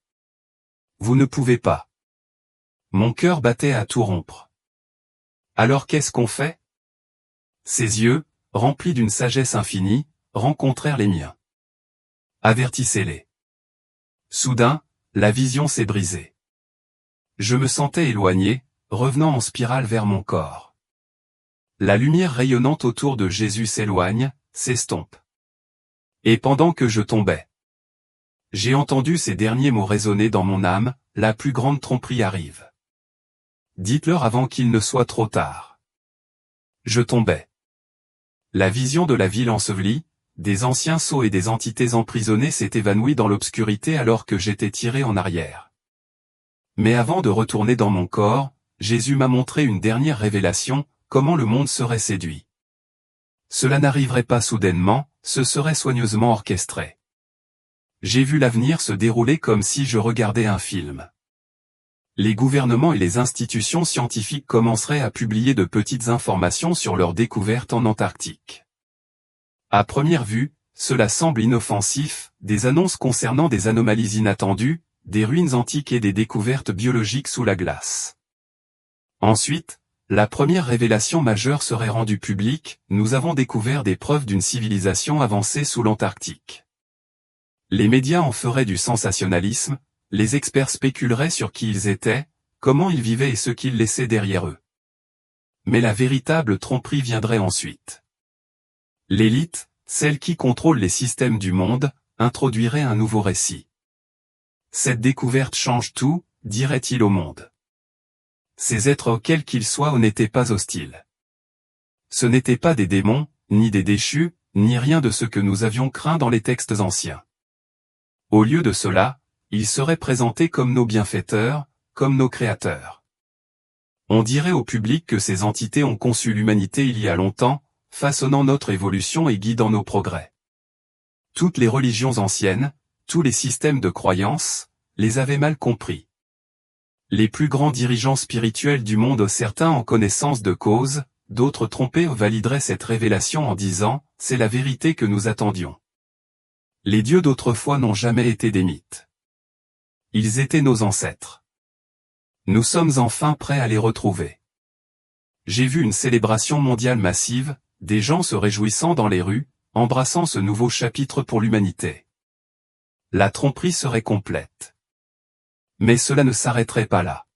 Vous ne pouvez pas. Mon cœur battait à tout rompre. Alors qu'est-ce qu'on fait? Ses yeux, remplis d'une sagesse infinie, rencontrèrent les miens. Avertissez-les. Soudain, la vision s'est brisée. Je me sentais éloigné, revenant en spirale vers mon corps. La lumière rayonnante autour de Jésus s'éloigne, s'estompe. Et pendant que je tombais, j'ai entendu ces derniers mots résonner dans mon âme, la plus grande tromperie arrive. Dites-leur avant qu'il ne soit trop tard. Je tombais. La vision de la ville ensevelie, des anciens sceaux et des entités emprisonnées s'est évanouie dans l'obscurité alors que j'étais tiré en arrière. Mais avant de retourner dans mon corps, Jésus m'a montré une dernière révélation, comment le monde serait séduit. Cela n'arriverait pas soudainement, ce serait soigneusement orchestré. J'ai vu l'avenir se dérouler comme si je regardais un film. Les gouvernements et les institutions scientifiques commenceraient à publier de petites informations sur leurs découvertes en Antarctique. À première vue, cela semble inoffensif, des annonces concernant des anomalies inattendues, des ruines antiques et des découvertes biologiques sous la glace. Ensuite, la première révélation majeure serait rendue publique, nous avons découvert des preuves d'une civilisation avancée sous l'Antarctique. Les médias en feraient du sensationnalisme, les experts spéculeraient sur qui ils étaient, comment ils vivaient et ce qu'ils laissaient derrière eux. Mais la véritable tromperie viendrait ensuite. L'élite, celle qui contrôle les systèmes du monde, introduirait un nouveau récit. Cette découverte change tout, dirait-il au monde. Ces êtres quels qu'ils soient n'étaient pas hostiles. Ce n'étaient pas des démons, ni des déchus, ni rien de ce que nous avions craint dans les textes anciens. Au lieu de cela, ils seraient présentés comme nos bienfaiteurs, comme nos créateurs. On dirait au public que ces entités ont conçu l'humanité il y a longtemps, façonnant notre évolution et guidant nos progrès. Toutes les religions anciennes, tous les systèmes de croyances, les avaient mal compris. Les plus grands dirigeants spirituels du monde, certains en connaissance de cause, d'autres trompés, valideraient cette révélation en disant « c'est la vérité que nous attendions ». Les dieux d'autrefois n'ont jamais été des mythes. Ils étaient nos ancêtres. Nous sommes enfin prêts à les retrouver. J'ai vu une célébration mondiale massive, des gens se réjouissant dans les rues, embrassant ce nouveau chapitre pour l'humanité. La tromperie serait complète. Mais cela ne s'arrêterait pas là.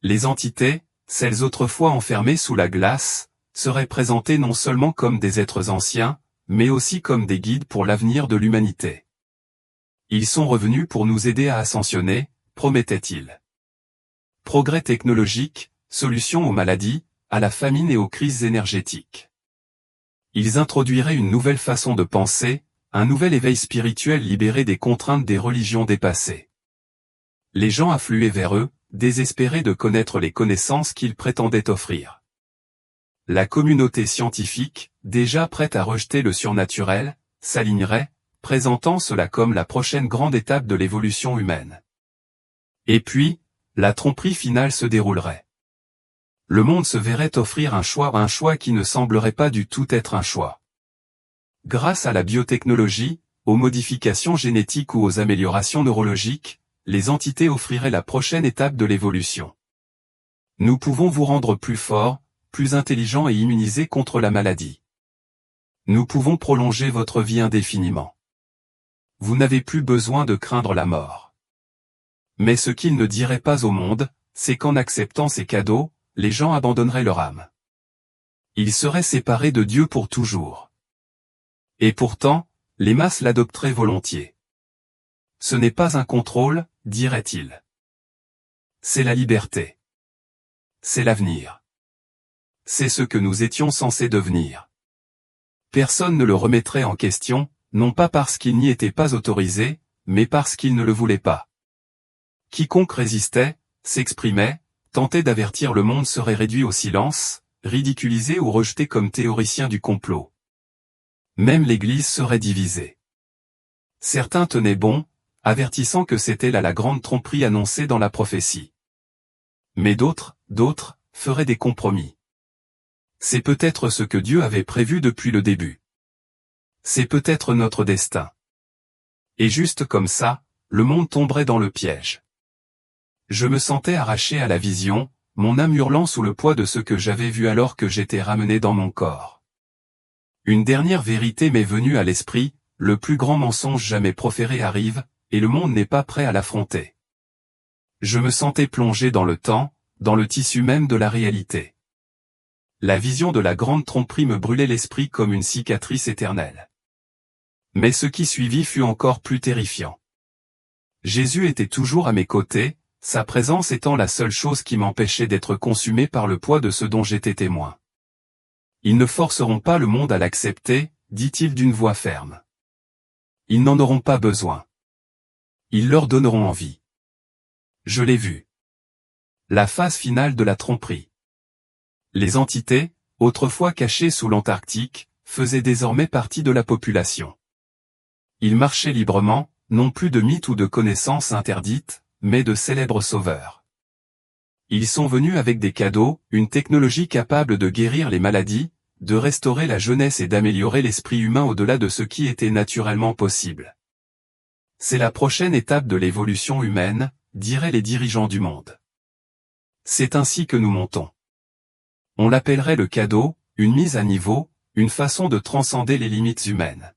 Les entités, celles autrefois enfermées sous la glace, seraient présentées non seulement comme des êtres anciens, mais aussi comme des guides pour l'avenir de l'humanité. Ils sont revenus pour nous aider à ascensionner, promettait-il. Progrès technologique, solution aux maladies, à la famine et aux crises énergétiques. Ils introduiraient une nouvelle façon de penser, un nouvel éveil spirituel libéré des contraintes des religions dépassées. Les gens affluaient vers eux, désespérés de connaître les connaissances qu'ils prétendaient offrir. La communauté scientifique, déjà prête à rejeter le surnaturel, s'alignerait, présentant cela comme la prochaine grande étape de l'évolution humaine. Et puis, la tromperie finale se déroulerait. Le monde se verrait offrir un choix qui ne semblerait pas du tout être un choix. Grâce à la biotechnologie, aux modifications génétiques ou aux améliorations neurologiques, les entités offriraient la prochaine étape de l'évolution. Nous pouvons vous rendre plus fort, plus intelligent et immunisé contre la maladie. Nous pouvons prolonger votre vie indéfiniment. Vous n'avez plus besoin de craindre la mort. Mais ce qu'ils ne diraient pas au monde, c'est qu'en acceptant ces cadeaux, les gens abandonneraient leur âme. Ils seraient séparés de Dieu pour toujours. Et pourtant, les masses l'adopteraient volontiers. Ce n'est pas un contrôle, dirait-il. C'est la liberté. C'est l'avenir. C'est ce que nous étions censés devenir. Personne ne le remettrait en question, non pas parce qu'il n'y était pas autorisé, mais parce qu'il ne le voulait pas. Quiconque résistait, s'exprimait, tentait d'avertir le monde serait réduit au silence, ridiculisé ou rejeté comme théoricien du complot. Même l'Église serait divisée. Certains tenaient bon, avertissant que c'était là la grande tromperie annoncée dans la prophétie. Mais d'autres, feraient des compromis. C'est peut-être ce que Dieu avait prévu depuis le début. C'est peut-être notre destin. Et juste comme ça, le monde tomberait dans le piège. Je me sentais arraché à la vision, mon âme hurlant sous le poids de ce que j'avais vu alors que j'étais ramené dans mon corps. Une dernière vérité m'est venue à l'esprit, le plus grand mensonge jamais proféré arrive, et le monde n'est pas prêt à l'affronter. Je me sentais plongé dans le temps, dans le tissu même de la réalité. La vision de la grande tromperie me brûlait l'esprit comme une cicatrice éternelle. Mais ce qui suivit fut encore plus terrifiant. Jésus était toujours à mes côtés, sa présence étant la seule chose qui m'empêchait d'être consumé par le poids de ce dont j'étais témoin. Ils ne forceront pas le monde à l'accepter, dit-il d'une voix ferme. Ils n'en auront pas besoin. Ils leur donneront envie. Je l'ai vu. La phase finale de la tromperie. Les entités, autrefois cachées sous l'Antarctique, faisaient désormais partie de la population. Ils marchaient librement, non plus de mythes ou de connaissances interdites, mais de célèbres sauveurs. Ils sont venus avec des cadeaux, une technologie capable de guérir les maladies, de restaurer la jeunesse et d'améliorer l'esprit humain au-delà de ce qui était naturellement possible. C'est la prochaine étape de l'évolution humaine, diraient les dirigeants du monde. C'est ainsi que nous montons. On l'appellerait le cadeau, une mise à niveau, une façon de transcender les limites humaines.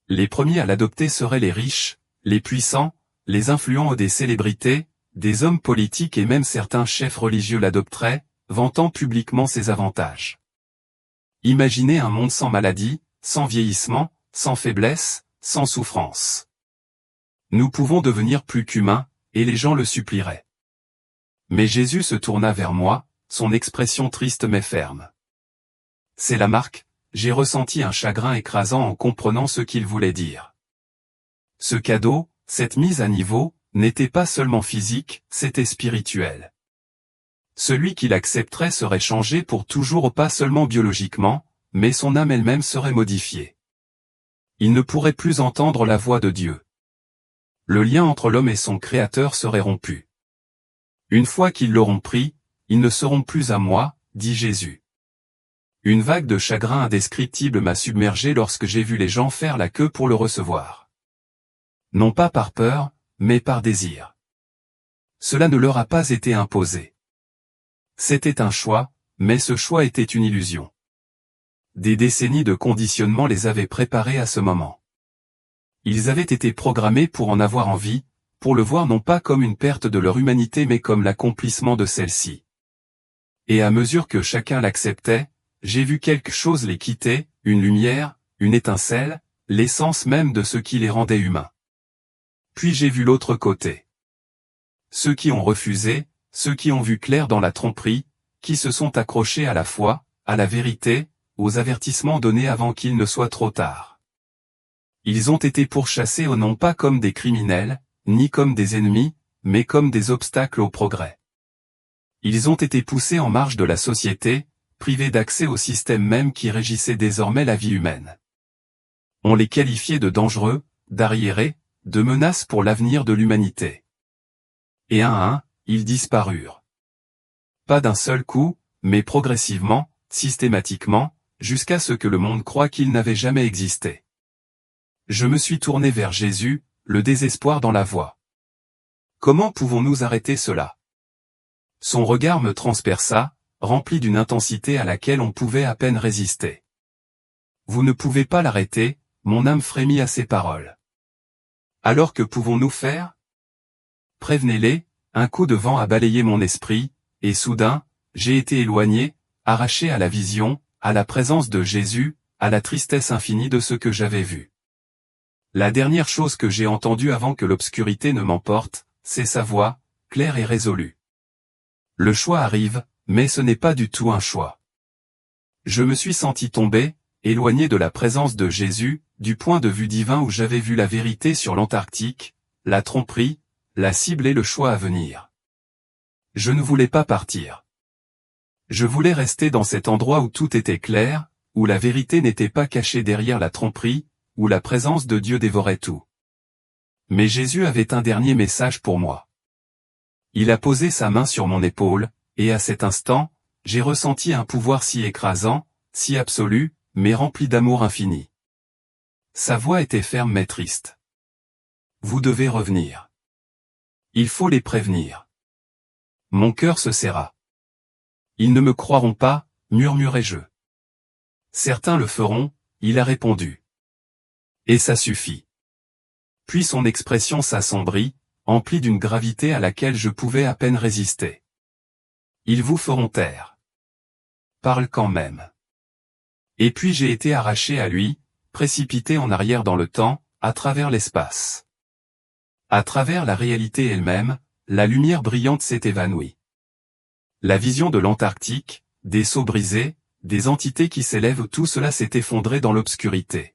Les premiers à l'adopter seraient les riches, les puissants, les influents des célébrités, des hommes politiques et même certains chefs religieux l'adopteraient, vantant publiquement ses avantages. Imaginez un monde sans maladie, sans vieillissement, sans faiblesse, sans souffrance. Nous pouvons devenir plus qu'humains, et les gens le supplieraient. Mais Jésus se tourna vers moi, son expression triste mais ferme. C'est la marque, j'ai ressenti un chagrin écrasant en comprenant ce qu'il voulait dire. Ce cadeau, cette mise à niveau, n'était pas seulement physique, c'était spirituel. Celui qui l'accepterait serait changé pour toujours pas seulement biologiquement, mais son âme elle-même serait modifiée. Il ne pourrait plus entendre la voix de Dieu. Le lien entre l'homme et son Créateur serait rompu. Une fois qu'ils l'auront pris, ils ne seront plus à moi, dit Jésus. Une vague de chagrin indescriptible m'a submergé lorsque j'ai vu les gens faire la queue pour le recevoir. Non pas par peur, mais par désir. Cela ne leur a pas été imposé. C'était un choix, mais ce choix était une illusion. Des décennies de conditionnement les avaient préparés à ce moment. Ils avaient été programmés pour en avoir envie, pour le voir non pas comme une perte de leur humanité mais comme l'accomplissement de celle-ci. Et à mesure que chacun l'acceptait, j'ai vu quelque chose les quitter, une lumière, une étincelle, l'essence même de ce qui les rendait humains. Puis j'ai vu l'autre côté. Ceux qui ont refusé, ceux qui ont vu clair dans la tromperie, qui se sont accrochés à la foi, à la vérité, aux avertissements donnés avant qu'il ne soit trop tard. Ils ont été pourchassés non pas comme des criminels, ni comme des ennemis, mais comme des obstacles au progrès. Ils ont été poussés en marge de la société, privés d'accès au système même qui régissait désormais la vie humaine. On les qualifiait de dangereux, d'arriérés, de menaces pour l'avenir de l'humanité. Et un à un, ils disparurent. Pas d'un seul coup, mais progressivement, systématiquement, jusqu'à ce que le monde croie qu'ils n'avaient jamais existé. Je me suis tourné vers Jésus, le désespoir dans la voix. Comment pouvons-nous arrêter cela? Son regard me transperça, rempli d'une intensité à laquelle on pouvait à peine résister. Vous ne pouvez pas l'arrêter, mon âme frémit à ces paroles. Alors que pouvons-nous faire? Prévenez-les, un coup de vent a balayé mon esprit, et soudain, j'ai été éloigné, arraché à la vision, à la présence de Jésus, à la tristesse infinie de ce que j'avais vu. La dernière chose que j'ai entendue avant que l'obscurité ne m'emporte, c'est sa voix, claire et résolue. Le choix arrive, mais ce n'est pas du tout un choix. Je me suis senti tomber, éloigné de la présence de Jésus, du point de vue divin où j'avais vu la vérité sur l'Antarctique, la tromperie, la cible et le choix à venir. Je ne voulais pas partir. Je voulais rester dans cet endroit où tout était clair, où la vérité n'était pas cachée derrière la tromperie, où la présence de Dieu dévorait tout. Mais Jésus avait un dernier message pour moi. Il a posé sa main sur mon épaule, et à cet instant, j'ai ressenti un pouvoir si écrasant, si absolu, mais rempli d'amour infini. Sa voix était ferme mais triste. Vous devez revenir. Il faut les prévenir. Mon cœur se serra. Ils ne me croiront pas, murmurai-je. Certains le feront, il a répondu. Et ça suffit. Puis son expression s'assombrit, emplie d'une gravité à laquelle je pouvais à peine résister. Ils vous feront taire. Parle quand même. Et puis j'ai été arraché à lui, précipité en arrière dans le temps, à travers l'espace. À travers la réalité elle-même, la lumière brillante s'est évanouie. La vision de l'Antarctique, des seaux brisés, des entités qui s'élèvent, tout cela s'est effondré dans l'obscurité.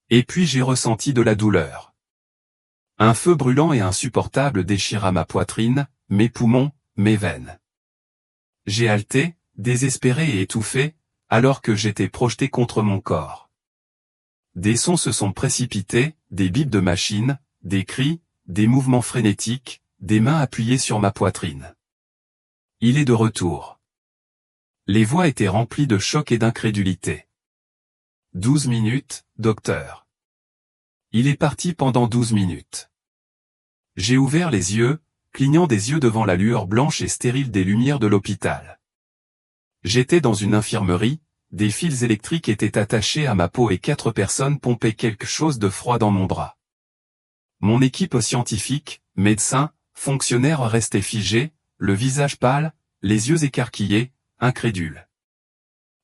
Et puis j'ai ressenti de la douleur. Un feu brûlant et insupportable déchira ma poitrine, mes poumons, mes veines. J'ai haleté, désespéré et étouffé, alors que j'étais projeté contre mon corps. Des sons se sont précipités, des bips de machine, des cris, des mouvements frénétiques, des mains appuyées sur ma poitrine. Il est de retour. Les voix étaient remplies de choc et d'incrédulité. 12 minutes, docteur. Il est parti pendant 12 minutes. J'ai ouvert les yeux, clignant des yeux devant la lueur blanche et stérile des lumières de l'hôpital. J'étais dans une infirmerie, des fils électriques étaient attachés à ma peau et 4 personnes pompaient quelque chose de froid dans mon bras. Mon équipe scientifique, médecins, fonctionnaires restait figée, le visage pâle, les yeux écarquillés, incrédules.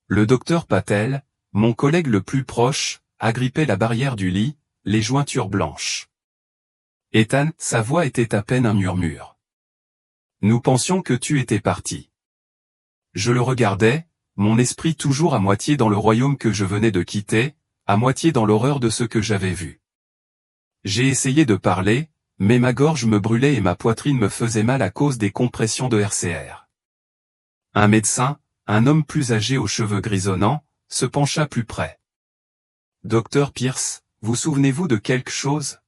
Le docteur Patel, mon collègue le plus proche, agrippait la barrière du lit, les jointures blanches. Ethan, sa voix était à peine un murmure. Nous pensions que tu étais parti. Je le regardais, mon esprit toujours à moitié dans le royaume que je venais de quitter, à moitié dans l'horreur de ce que j'avais vu. J'ai essayé de parler, mais ma gorge me brûlait et ma poitrine me faisait mal à cause des compressions de RCR. Un médecin, un homme plus âgé aux cheveux grisonnants, se pencha plus près. Docteur Pierce, vous souvenez-vous de quelque chose?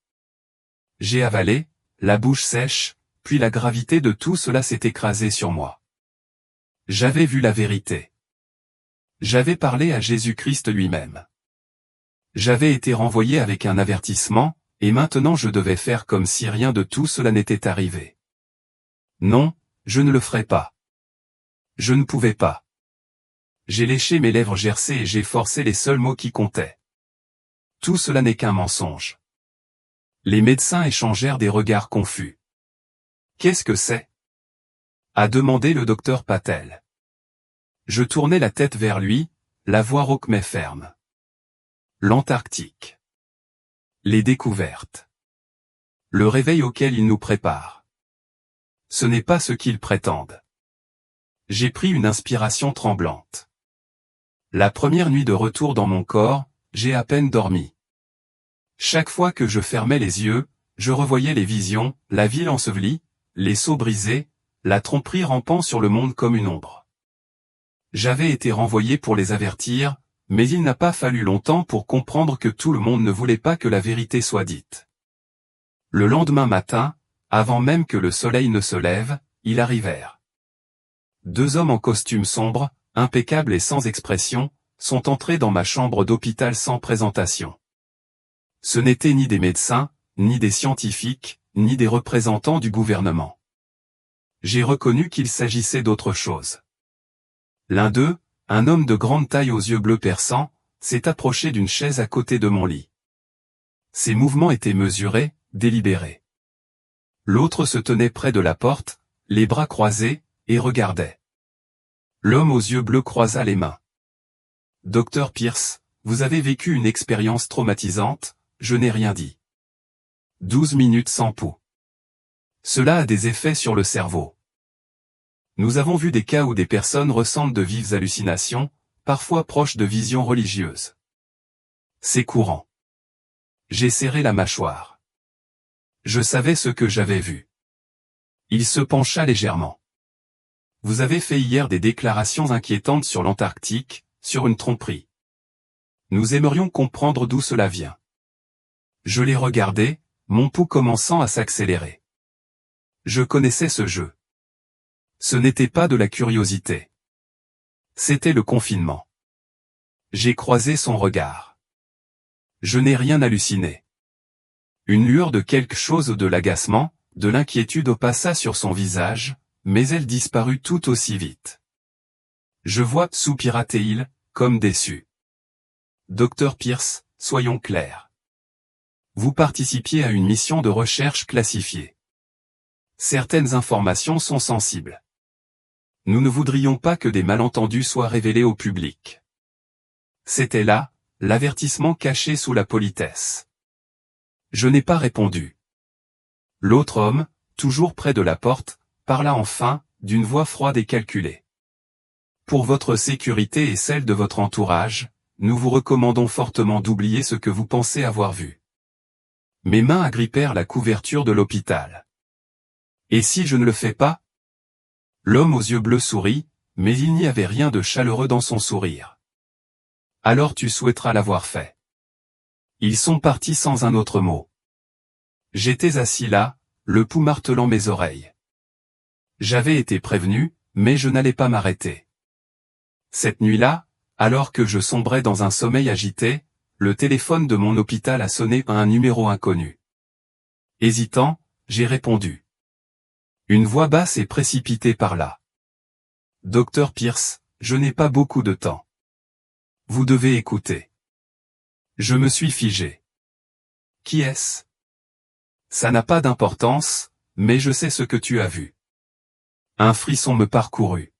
J'ai avalé, la bouche sèche, puis la gravité de tout cela s'est écrasée sur moi. J'avais vu la vérité. J'avais parlé à Jésus-Christ lui-même. J'avais été renvoyé avec un avertissement, et maintenant je devais faire comme si rien de tout cela n'était arrivé. Non, je ne le ferai pas. Je ne pouvais pas. J'ai léché mes lèvres gercées et j'ai forcé les seuls mots qui comptaient. Tout cela n'est qu'un mensonge. Les médecins échangèrent des regards confus. Qu'est-ce que c'est? A demandé le docteur Patel. Je tournai la tête vers lui, la voix rauque mais ferme. L'Antarctique. Les découvertes. Le réveil auquel ils nous préparent. Ce n'est pas ce qu'ils prétendent. J'ai pris une inspiration tremblante. La première nuit de retour dans mon corps, j'ai à peine dormi. Chaque fois que je fermais les yeux, je revoyais les visions, la ville ensevelie, les seaux brisés, la tromperie rampant sur le monde comme une ombre. J'avais été renvoyé pour les avertir, mais il n'a pas fallu longtemps pour comprendre que tout le monde ne voulait pas que la vérité soit dite. Le lendemain matin, avant même que le soleil ne se lève, ils arrivèrent. 2 hommes en costume sombre, impeccables et sans expression, sont entrés dans ma chambre d'hôpital sans présentation. Ce n'étaient ni des médecins, ni des scientifiques, ni des représentants du gouvernement. J'ai reconnu qu'il s'agissait d'autre chose. L'un d'eux, un homme de grande taille aux yeux bleus perçants, s'est approché d'une chaise à côté de mon lit. Ses mouvements étaient mesurés, délibérés. L'autre se tenait près de la porte, les bras croisés, et regardait. L'homme aux yeux bleus croisa les mains. « Docteur Pierce, vous avez vécu une expérience traumatisante, je n'ai rien dit. 12 minutes sans pouls. Cela a des effets sur le cerveau. Nous avons vu des cas où des personnes ressentent de vives hallucinations, parfois proches de visions religieuses. C'est courant. » J'ai serré la mâchoire. Je savais ce que j'avais vu. Il se pencha légèrement. « Vous avez fait hier des déclarations inquiétantes sur l'Antarctique, sur une tromperie. Nous aimerions comprendre d'où cela vient. » Je l'ai regardé, mon pouls commençant à s'accélérer. Je connaissais ce jeu. Ce n'était pas de la curiosité. C'était le confinement. J'ai croisé son regard. Je n'ai rien halluciné. Une lueur de quelque chose ou de l'agacement, de l'inquiétude passa sur son visage, mais elle disparut tout aussi vite. Je vois, soupira-t-il, comme déçu. Docteur Pierce, soyons clairs. Vous participiez à une mission de recherche classifiée. Certaines informations sont sensibles. Nous ne voudrions pas que des malentendus soient révélés au public. C'était là, l'avertissement caché sous la politesse. Je n'ai pas répondu. L'autre homme, toujours près de la porte, parla enfin, d'une voix froide et calculée. Pour votre sécurité et celle de votre entourage, nous vous recommandons fortement d'oublier ce que vous pensez avoir vu. Mes mains agrippèrent la couverture de l'hôpital. Et si je ne le fais pas? L'homme aux yeux bleus sourit, mais il n'y avait rien de chaleureux dans son sourire. Alors tu souhaiteras l'avoir fait. Ils sont partis sans un autre mot. J'étais assis là, le pouls martelant mes oreilles. J'avais été prévenu, mais je n'allais pas m'arrêter. Cette nuit-là, alors que je sombrais dans un sommeil agité, le téléphone de mon hôpital a sonné à un numéro inconnu. Hésitant, j'ai répondu. Une voix basse et précipitée parla. « Docteur Pierce, je n'ai pas beaucoup de temps. Vous devez écouter. » Je me suis figé. « Qui est-ce ? Ça n'a pas d'importance, mais je sais ce que tu as vu. Un frisson me parcourut.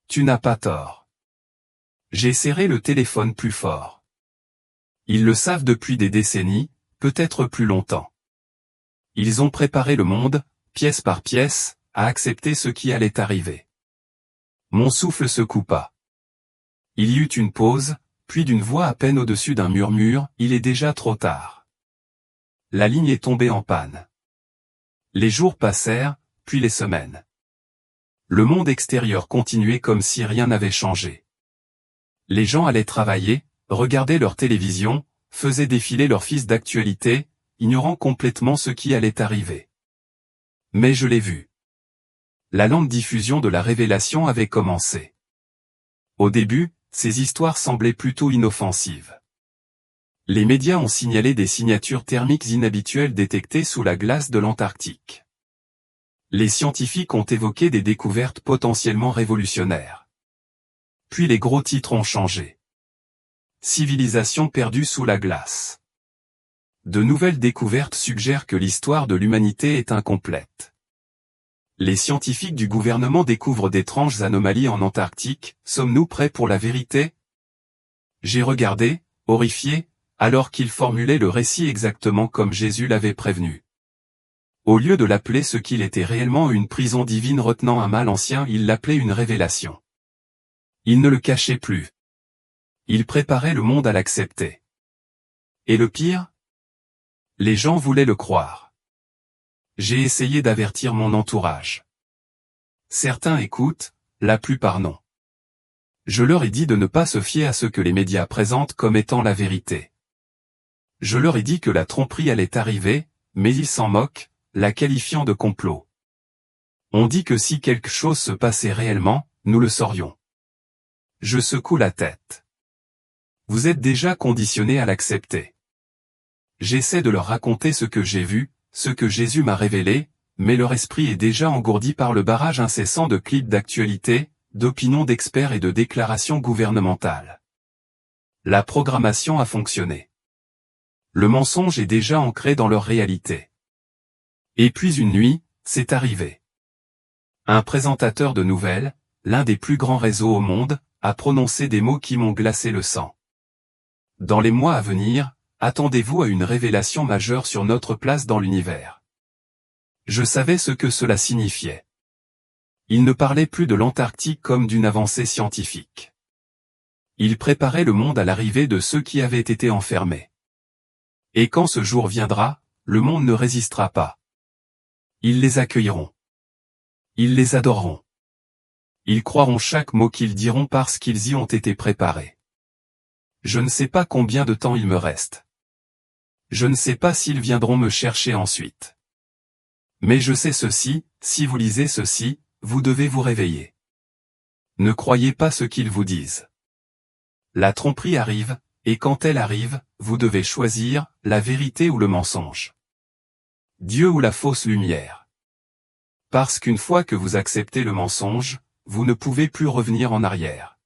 Tu n'as pas tort. J'ai serré le téléphone plus fort. Ils le savent depuis des décennies, peut-être plus longtemps. Ils ont préparé le monde, pièce par pièce, à accepter ce qui allait arriver. Mon souffle se coupa. Il y eut une pause, puis d'une voix à peine au-dessus d'un murmure, « Il est déjà trop tard. » La ligne est tombée en panne. Les jours passèrent, puis les semaines. Le monde extérieur continuait comme si rien n'avait changé. Les gens allaient travailler, regardaient leur télévision, faisaient défiler leurs fils d'actualité, ignorant complètement ce qui allait arriver. Mais je l'ai vu. La lente diffusion de la révélation avait commencé. Au début, ces histoires semblaient plutôt inoffensives. Les médias ont signalé des signatures thermiques inhabituelles détectées sous la glace de l'Antarctique. Les scientifiques ont évoqué des découvertes potentiellement révolutionnaires. Puis les gros titres ont changé. Civilisation perdue sous la glace. De nouvelles découvertes suggèrent que l'histoire de l'humanité est incomplète. Les scientifiques du gouvernement découvrent d'étranges anomalies en Antarctique, sommes-nous prêts pour la vérité? J'ai regardé, horrifié, alors qu'ils formulaient le récit exactement comme Jésus l'avait prévenu. Au lieu de l'appeler ce qu'il était réellement une prison divine retenant un mal ancien, ils l'appelaient une révélation. Ils ne le cachaient plus. Ils préparaient le monde à l'accepter. Et le pire? Les gens voulaient le croire. J'ai essayé d'avertir mon entourage. Certains écoutent, la plupart non. Je leur ai dit de ne pas se fier à ce que les médias présentent comme étant la vérité. Je leur ai dit que la tromperie allait arriver, mais ils s'en moquent, la qualifiant de complot. On dit que si quelque chose se passait réellement, nous le saurions. Je secoue la tête. Vous êtes déjà conditionnés à l'accepter. J'essaie de leur raconter ce que j'ai vu, ce que Jésus m'a révélé, mais leur esprit est déjà engourdi par le barrage incessant de clips d'actualité, d'opinions d'experts et de déclarations gouvernementales. La programmation a fonctionné. Le mensonge est déjà ancré dans leur réalité. Et puis une nuit, c'est arrivé. Un présentateur de nouvelles, l'un des plus grands réseaux au monde, a prononcé des mots qui m'ont glacé le sang. Dans les mois à venir, attendez-vous à une révélation majeure sur notre place dans l'univers. Je savais ce que cela signifiait. Il ne parlait plus de l'Antarctique comme d'une avancée scientifique. Il préparait le monde à l'arrivée de ceux qui avaient été enfermés. Et quand ce jour viendra, le monde ne résistera pas. Ils les accueilleront. Ils les adoreront. Ils croiront chaque mot qu'ils diront parce qu'ils y ont été préparés. Je ne sais pas combien de temps il me reste. Je ne sais pas s'ils viendront me chercher ensuite. Mais je sais ceci, si vous lisez ceci, vous devez vous réveiller. Ne croyez pas ce qu'ils vous disent. La tromperie arrive, et quand elle arrive, vous devez choisir, la vérité ou le mensonge. Dieu ou la fausse lumière. Parce qu'une fois que vous acceptez le mensonge, vous ne pouvez plus revenir en arrière.